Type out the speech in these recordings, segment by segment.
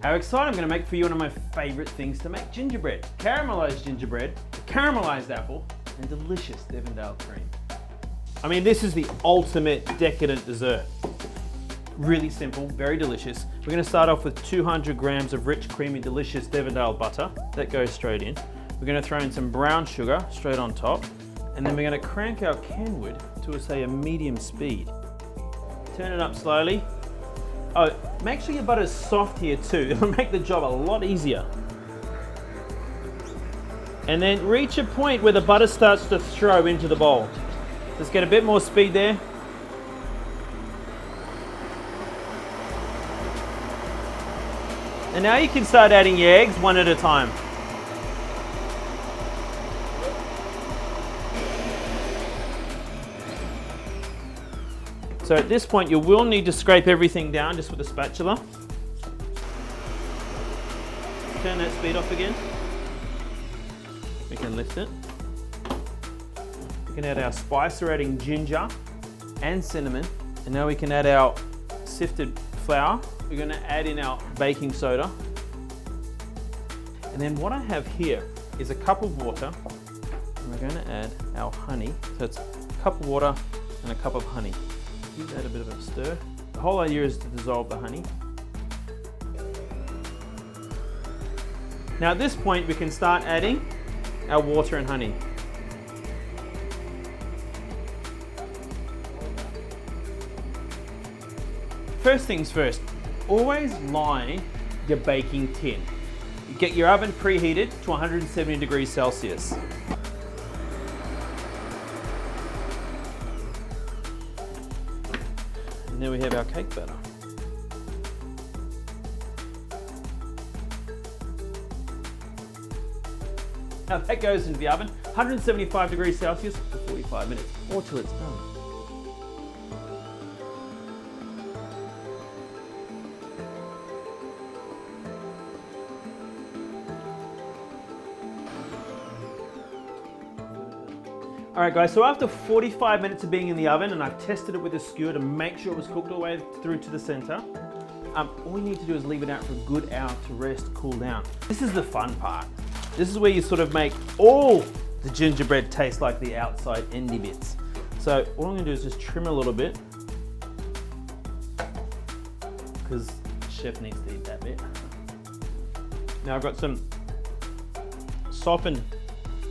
How exciting I'm going to make for you one of my favorite things to make, gingerbread. Caramelized gingerbread, caramelized apple, and delicious Devondale cream. I mean, this is the ultimate decadent dessert. Really simple, very delicious. We're going to start off with 200 grams of rich, creamy, delicious Devondale butter. That goes straight in. We're going to throw in some brown sugar straight on top. And then we're going to crank our Kenwood to, say, a medium speed. Turn it up slowly. Oh, make sure your butter's soft here too. It'll make the job a lot easier. And then reach a point where the butter starts to throw into the bowl. Just get a bit more speed there. And now you can start adding your eggs one at a time. So at this point, you will need to scrape everything down just with a spatula. Turn that speed off again. We can lift it. We can add our spice. We're adding ginger and cinnamon. And now we can add our sifted flour. We're going to add in our baking soda. And then what I have here is a cup of water. And we're going to add our honey. So it's a cup of water and a cup of honey. Give that a bit of a stir. The whole idea is to dissolve the honey. Now at this point we can start adding our water and honey. First things first, always line your baking tin. Get your oven preheated to 170 degrees Celsius. And there we have our cake batter. Now that goes into the oven, 175 degrees Celsius for 45 minutes, or till it's done. All right guys, so after 45 minutes of being in the oven, and I've tested it with a skewer to make sure it was cooked all the way through to the center, all we need to do is leave it out for a good hour to rest, cool down. This is the fun part. This is where you sort of make all the gingerbread taste like the outside endy bits. So all I'm gonna do is just trim a little bit, because the chef needs to eat that bit. Now I've got some softened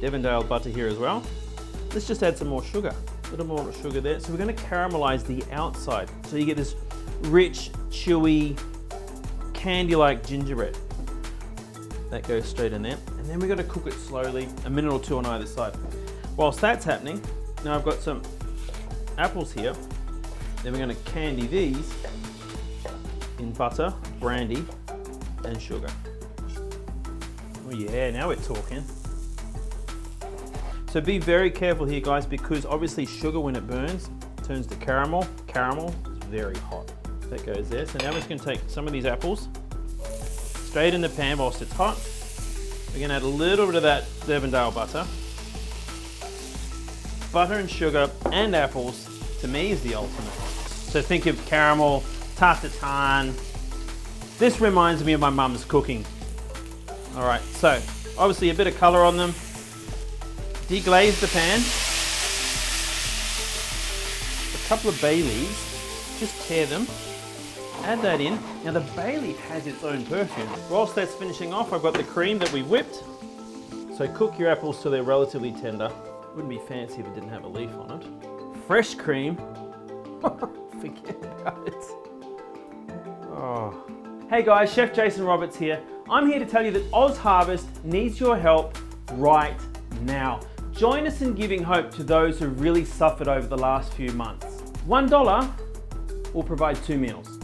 Devondale butter here as well. Let's just add some more sugar, a little more sugar there. So we're going to caramelize the outside. So you get this rich, chewy, candy-like gingerbread. That goes straight in there. And then we're going to cook it slowly, a minute or two on either side. Whilst that's happening, now I've got some apples here. Then we're going to candy these in butter, brandy, and sugar. Oh yeah, now we're talking. So be very careful here guys, because obviously sugar when it burns turns to caramel. Caramel is very hot. That goes there. So now we're just going to take some of these apples straight in the pan whilst it's hot. We're going to add a little bit of that Devondale butter. Butter and sugar and apples to me is the ultimate. So think of caramel, tartatan. This reminds me of my mum's cooking. All right, so obviously a bit of color on them. Deglaze the pan. A couple of bay leaves, just tear them, add that in. Now the bay leaf has its own perfume. Whilst that's finishing off, I've got the cream that we whipped. So cook your apples till they're relatively tender. Wouldn't be fancy if it didn't have a leaf on it. Fresh cream, forget about it. Oh. Hey guys, Chef Jason Roberts here. I'm here to tell you that Oz Harvest needs your help right now. Join us in giving hope to those who really suffered over the last few months. $1 will provide 2 meals.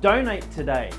Donate today.